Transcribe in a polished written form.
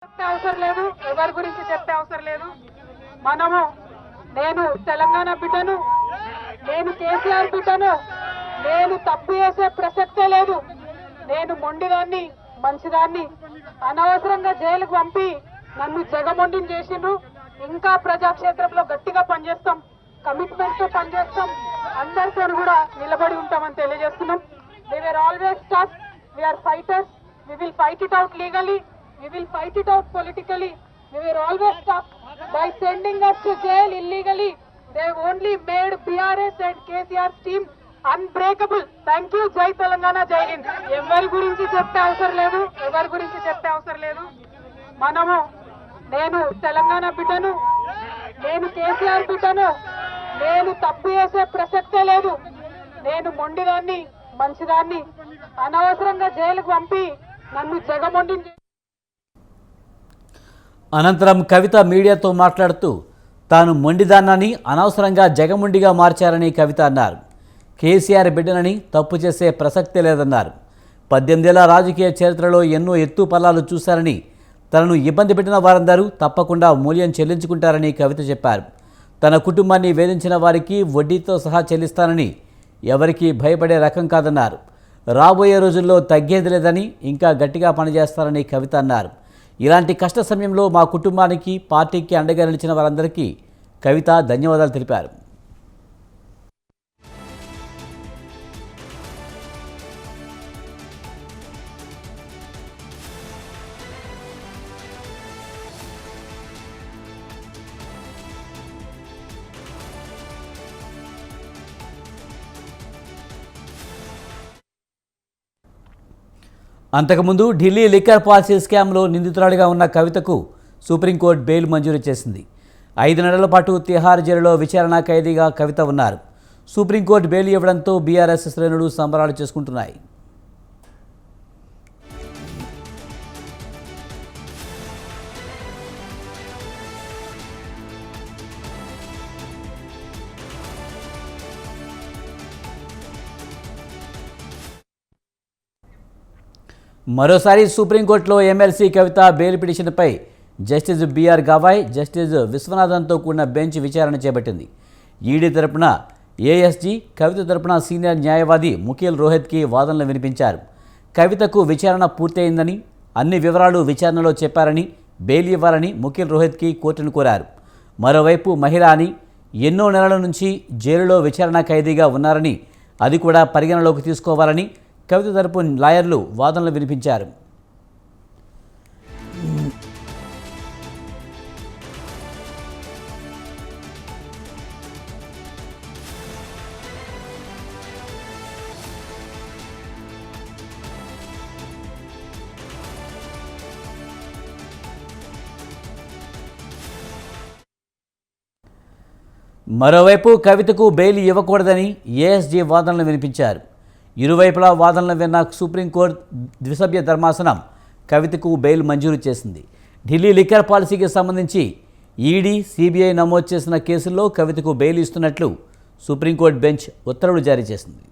చెప్పే అవసరం లేదు, ఎవరి గురించి చెప్పే అవసరం లేదు. నేను తెలంగాణ బిడ్డను, నేను కేసీఆర్ బిడ్డను, నేను తప్పు చేసే ప్రసక్తే లేదు. నేను మొండిదాన్ని, మంచిదాన్ని. అనవసరంగా జైలుకు పంపి నన్ను జగమొండిని చేసిండ్రు. ఇంకా ప్రజాక్షేత్రంలో గట్టిగా పనిచేస్తాం, కమిట్మెంట్ తో పనిచేస్తాం, అందరితో కూడా నిలబడి ఉంటామని తెలియజేస్తున్నాం. They were always tough, we are fighters, we will fight it out legally, we will fight it out politically. We were always tough. By sending us to jail illegally, they only made BRS and KCR's team unbreakable. Thank you. Jai Telangana, Jai Hind. ఎవరి గురించి చెప్పే అవసరం లేదు, ఎవరి గురించి చెప్పే అవసరం లేదు. నేను తెలంగాణ బిడ్డను, నేను కేసీఆర్ బిడ్డను, నేను తప్పు చేసే ప్రసక్తే లేదు. నేను మొండిదాన్ని, మంచిదాన్ని. అనవసరంగా జైలుకు పంపి నన్ను జగమొండిని. అనంతరం కవిత మీడియాతో మాట్లాడుతూ తాను మొండిదాన్నని, అనవసరంగా జగముండిగా మార్చారని కవిత అన్నారు. కేసీఆర్ బిడ్డనని తప్పు చేసే ప్రసక్తే లేదన్నారు. 18 ఏళ్ల రాజకీయ చరిత్రలో ఎన్నో ఎత్తుపల్లాలు చూశారని, తనను ఇబ్బంది పెట్టిన వారందరూ తప్పకుండా మూల్యం చెల్లించుకుంటారని కవిత చెప్పారు. తన కుటుంబాన్ని వేధించిన వారికి వడ్డీతో సహా చెల్లిస్తానని, ఎవరికీ భయపడే రకం కాదన్నారు. రాబోయే రోజుల్లో తగ్గేది లేదని, ఇంకా గట్టిగా పనిచేస్తారని కవిత అన్నారు. ఇలాంటి కష్ట సమయంలో మా కుటుంబానికి, పార్టీకి అండగా నిలిచిన వారందరికీ కవిత ధన్యవాదాలు తెలిపారు. అంతకుముందు ఢిల్లీ లిక్కర్ పాలసీ స్కామ్లో నిందితురాలిగా ఉన్న కవితకు సుప్రీంకోర్టు బెయిల్ మంజూరు చేసింది. 5 నెలల పాటు తిహార్ జైలులో విచారణ ఖైదీగా కవిత ఉన్నారు. సుప్రీంకోర్టు బెయిల్ ఇవ్వడంతో బీఆర్ఎస్ శ్రేణులు సంబరాలు చేసుకుంటున్నాయి. మరోసారి సుప్రీంకోర్టులో ఎమ్మెల్సీ కవిత బెయిల్ పిటిషన్పై జస్టిస్ బిఆర్ గవాయ్, జస్టిస్ విశ్వనాథన్తో కూడిన బెంచ్ విచారణ చేపట్టింది. ఈడీ తరపున ఏఎస్జీ, కవిత తరపున సీనియర్ న్యాయవాది ముఖిల్ రోహిత్కి వాదనలు వినిపించారు. కవితకు విచారణ పూర్తయిందని, అన్ని వివరాలు విచారణలో చెప్పారని, బెయిల్ ఇవ్వాలని ముఖిల్ రోహిత్కి కోర్టును కోరారు. మరోవైపు మహిళ అని, ఎన్నో నెలల నుంచి జైలులో విచారణ ఖైదీగా ఉన్నారని, అది కూడా పరిగణలోకి తీసుకోవాలని కవిత తరపు లాయర్లు వాదనలు వినిపించారు. మరోవైపు కవితకు బెయిల్ ఇవ్వకూడదని ఏఎస్జీ వాదనలు వినిపించారు. ఇరువైపులా వాదనలు విన్న సుప్రీంకోర్టు ద్విసభ్య ధర్మాసనం కవితకు బెయిల్ మంజూరు చేసింది. ఢిల్లీ లిక్కర్ పాలసీకి సంబంధించి ఈడీ, సిబిఐ నమోదు చేసిన కేసుల్లో కవితకు బెయిల్ ఇస్తున్నట్లు సుప్రీంకోర్టు బెంచ్ ఉత్తర్వులు జారీ చేసింది.